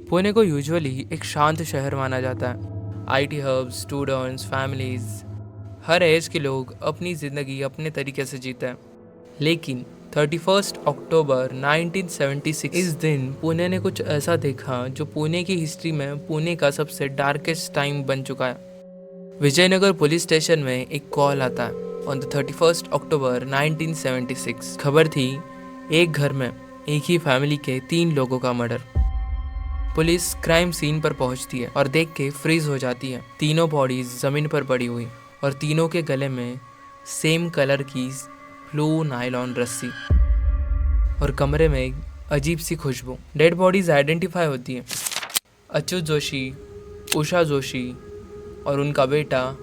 पुणे को यूजुअली एक शांत शहर माना जाता है। आईटी हब्स, स्टूडेंट्स, फैमिलीज, हर एज के लोग अपनी ज़िंदगी अपने तरीके से जीते हैं। लेकिन 31 अक्टूबर 1976 इस दिन पुणे ने कुछ ऐसा देखा जो पुणे की हिस्ट्री में पुणे का सबसे डार्केस्ट टाइम बन चुका है। विजयनगर पुलिस स्टेशन में एक कॉल आता है। ऑन द 31 अक्टूबर 1976 खबर थी, एक घर में एक ही फैमिली के 3 लोगों का मर्डर। पुलिस क्राइम सीन पर पहुंचती है और देख के फ्रीज हो जाती है। तीनों बॉडीज जमीन पर पड़ी हुई और तीनों के गले में सेम कलर की ब्लू नायलॉन रस्सी और कमरे में एक अजीब सी खुशबू। डेड बॉडीज आइडेंटिफाई होती हैं, अच्युत जोशी, उषा जोशी और उनका बेटा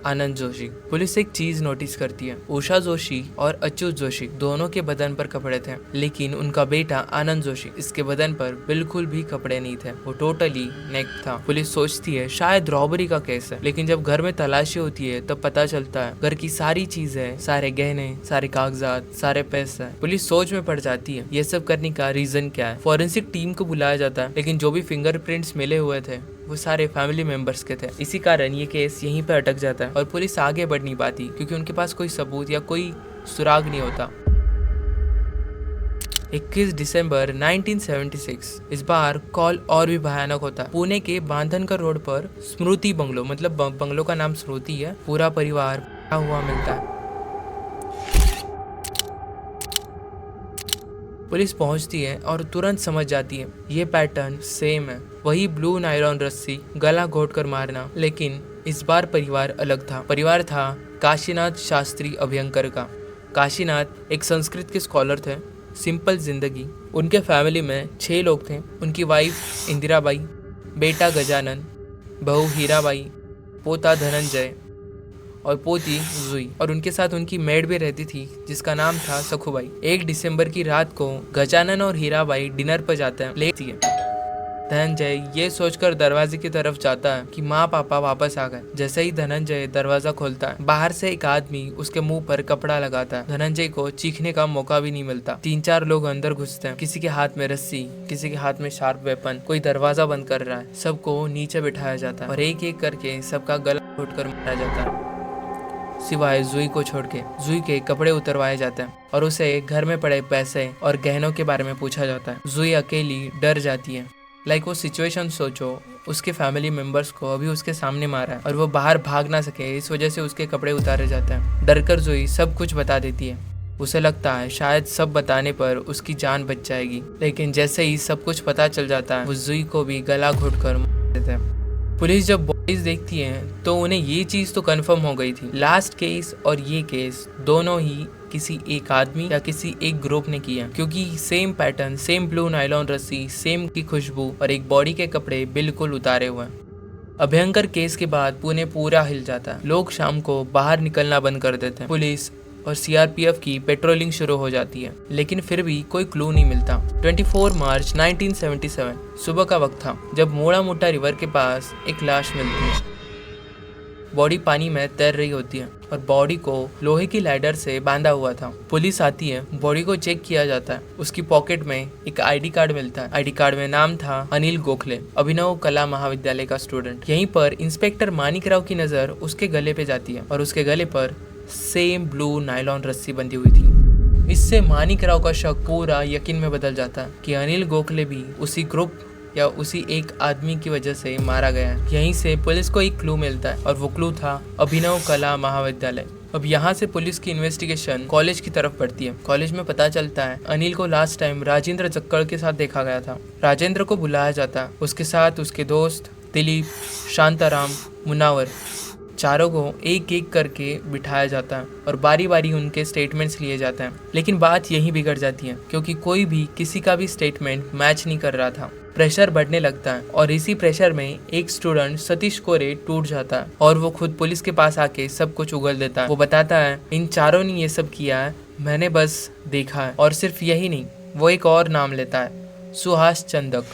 आनंद जोशी। पुलिस एक चीज नोटिस करती है, उषा जोशी और अच्युत जोशी दोनों के बदन पर कपड़े थे, लेकिन उनका बेटा आनंद जोशी, इसके बदन पर बिल्कुल भी कपड़े नहीं थे, वो टोटली नेक्ड था। पुलिस सोचती है शायद रॉबरी का केस है, लेकिन जब घर में तलाशी होती है तब पता चलता है घर की सारी चीजें, सारे गहने, सारे कागजात, सारे पैसे। पुलिस सोच में पड़ जाती है ये सब करने का रीजन क्या है। फॉरेंसिक टीम को बुलाया जाता है, लेकिन जो भी फिंगरप्रिंट्स मिले हुए थे वो सारे फैमिली मेंबर्स के थे। इसी कारण ये केस यहीं पे अटक जाता है और पुलिस आगे बढ़ नहीं पाती क्योंकि उनके पास कोई सबूत या कोई सुराग नहीं होता। 21 दिसंबर 1976 इस बार कॉल और भी भयानक होता है। पुणे के बांधनकर रोड पर स्मृति बंगलो, मतलब बंगलो का नाम स्मृति है, पूरा परिवार हुआ मिलता है। पुलिस पहुंचती है और तुरंत समझ जाती है ये पैटर्न सेम है, वही ब्लू नायलॉन रस्सी, गला घोटकर मारना। लेकिन इस बार परिवार अलग था। परिवार था काशीनाथ शास्त्री अभ्यंकर का। काशीनाथ एक संस्कृत के स्कॉलर थे, सिंपल जिंदगी। उनके फैमिली में 6 लोग थे। उनकी वाइफ इंदिराबाई, बेटा गजानन, बहू हीराबाई, पोता धनंजय और पोती जुई, और उनके साथ उनकी मेड भी रहती थी जिसका नाम था सखुबाई। 1 दिसंबर की रात को गजानन और हीराबाई डिनर पर जाते हैं। लेती है धनंजय ये सोचकर दरवाजे की तरफ जाता है कि माँ पापा वापस आ गए। जैसे ही धनंजय दरवाजा खोलता है, बाहर से एक आदमी उसके मुंह पर कपड़ा लगाता है। धनंजय को चीखने का मौका भी नहीं मिलता। 3-4 लोग अंदर घुसते हैं, किसी के हाथ में रस्सी, किसी के हाथ में शार्प वेपन, कोई दरवाजा बंद कर रहा है। सबको नीचे बिठाया जाता है और एक एक करके सबका गला घोटकर मारा जाता है, सिवाय जुई को छोड़ के। जुई के कपड़े उतरवाए जाते हैं और उसे घर में पड़े पैसे और गहनों के बारे में पूछा जाता है। जुई अकेली डर जाती है। वो सिचुएशन सोचो, उसके फैमिली मेंबर्स को अभी उसके सामने मारा है और वो बाहर भाग ना सके, इस वजह से उसके कपड़े उतारे जाते हैं। डरकर जुई सब कुछ बता देती है। उसे लगता है शायद सब बताने पर उसकी जान बच जाएगी, लेकिन जैसे ही सब कुछ पता चल जाता है वो जुई को भी गला घोटकर मार देते हैं। पुलिस जब बॉडीज देखती है तो उन्हें ये चीज तो कंफर्म हो गई थी, लास्ट केस और ये केस दोनों ही किसी एक आदमी या किसी एक ग्रुप ने किया, क्योंकि same pattern, same blue nylon रस्सी, सेम की खुशबू और एक बॉडी के कपड़े बिल्कुल उतारे हुए हैं। अभयंकर केस के बाद पुणे पूरा हिल जाता है। लोग शाम को बाहर निकलना बंद कर देते हैं। पुलिस और सीआरपीएफ की पेट्रोलिंग शुरू हो जाती है, लेकिन फिर भी कोई क्लू नहीं मिलता। 24 मार्च 1977 सुबह का वक्त था जब मोड़ा मोटा रिवर के पास एक लाश मिलती है। बॉडी पानी में तैर रही होती है और बॉडी को लोहे की लैडर से बांधा हुआ था। पुलिस आती है, बॉडी को चेक किया जाता है। उसकी पॉकेट में एक आईडी कार्ड मिलता है। आईडी कार्ड में नाम था अनिल गोखले, अभिनव कला महाविद्यालय का स्टूडेंट। यहीं पर इंस्पेक्टर मानिक राव की नजर उसके गले पे जाती है और उसके गले पर सेम ब्लू नायलॉन रस्सी बंधी हुई थी। इससे मानिक राव का शक पूरा यकीन में बदल जाता है कि अनिल गोखले भी उसी ग्रुप या उसी एक आदमी की वजह से मारा गया है। यहीं से पुलिस को एक क्लू मिलता है और वो क्लू था अभिनव कला महाविद्यालय। अब यहाँ से पुलिस की इन्वेस्टिगेशन कॉलेज की तरफ बढ़ती है। कॉलेज में पता चलता है अनिल को लास्ट टाइम राजेंद्र जक्कड़ के साथ देखा गया था। राजेंद्र को बुलाया जाता है, उसके साथ उसके दोस्त दिलीप, शांताराम, मुनावर, चारों को एक एक करके बिठाया जाता है और बारी बारी उनके स्टेटमेंट्स लिए जाते हैं। लेकिन बात यहीं बिगड़ जाती है क्योंकि कोई भी किसी का भी स्टेटमेंट मैच नहीं कर रहा था। प्रेशर बढ़ने लगता है और इसी प्रेशर में एक स्टूडेंट सतीश कोरे टूट जाता है और वो खुद पुलिस के पास आके सब कुछ उगल देता है। वो बताता है इन चारों ने ये सब किया है, मैंने बस देखा है। और सिर्फ यही नहीं, वो एक और नाम लेता है, सुहास चंदक।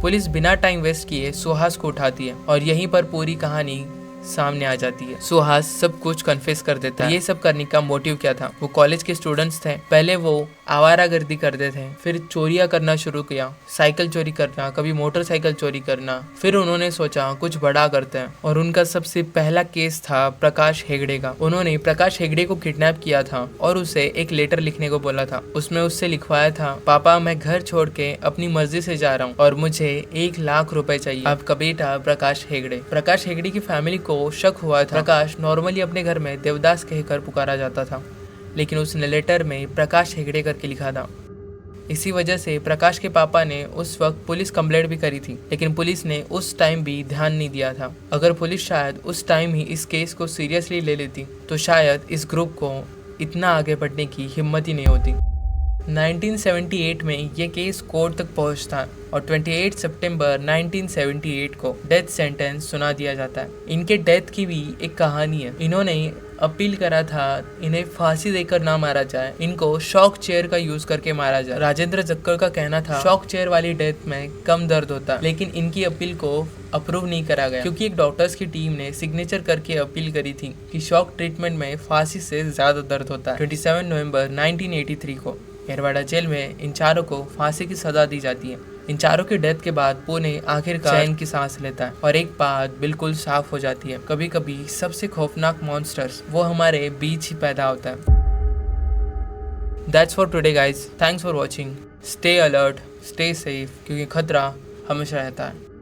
पुलिस बिना टाइम वेस्ट किए सुहास को उठाती है और यहीं पर पूरी कहानी सामने आ जाती है। सुहास सब कुछ कन्फेस कर देता है। ये सब करने का मोटिव क्या था? वो कॉलेज के स्टूडेंट्स थे। पहले वो आवारागर्दी करते थे, फिर चोरियां करना शुरू किया, साइकिल चोरी करना, कभी मोटरसाइकिल चोरी करना। फिर उन्होंने सोचा कुछ बड़ा करते हैं, और उनका सबसे पहला केस था प्रकाश हेगड़े का। उन्होंने प्रकाश हेगड़े को किडनैप किया था और उसे एक लेटर लिखने को बोला था। उसमें उससे लिखवाया था, पापा मैं घर छोड़ के अपनी मर्जी से जा रहा हूँ और मुझे 1 लाख रुपए चाहिए। आपका बेटा प्रकाश हेगड़े। प्रकाश हेगड़े की फैमिली को शक हुआ था। प्रकाश नॉर्मली अपने घर में देवदास कहकर पुकारा जाता था, लेकिन उसने लेटर में प्रकाश हेगड़े करके लिखा था। इसी वजह से प्रकाश के पापा ने उस वक्त पुलिस कंप्लेंट भी करी थी, लेकिन पुलिस ने उस टाइम भी ध्यान नहीं दिया था। अगर पुलिस शायद उस टाइम ही इस केस को सीरियसली ले लेती तो शायद इस ग्रुप को इतना आगे बढ़ने की हिम्मत ही नहीं होती। 1978 में ये केस कोर्ट तक पहुंचता और 28 सितंबर 1978 को डेथ सेंटेंस सुना दिया जाता है। इनके डेथ की भी एक कहानी है। इन्होंने अपील करा था इन्हें फांसी देकर ना मारा जाए, इनको शॉक चेयर का यूज करके मारा जाए। राजेंद्र जक्कड़ का कहना था शॉक चेयर वाली डेथ में कम दर्द होता, लेकिन इनकी अपील को अप्रूव नहीं करा गया क्योंकि एक डॉक्टर्स की टीम ने सिग्नेचर करके अपील करी थी कि शॉक ट्रीटमेंट में फांसी से ज्यादा दर्द होता है। 27 नवंबर 1983 को येरवाड़ा जेल में इन चारों को फांसी की सजा दी जाती है। इन चारों की डेथ के बाद पुणे आखिरकार चैन की सांस लेता है और एक बात बिल्कुल साफ हो जाती है, कभी कभी सबसे खौफनाक मॉन्स्टर्स वो हमारे बीच ही पैदा होता है। That's for today guys. Thanks for watching. Stay alert, stay safe क्योंकि खतरा हमेशा रहता है।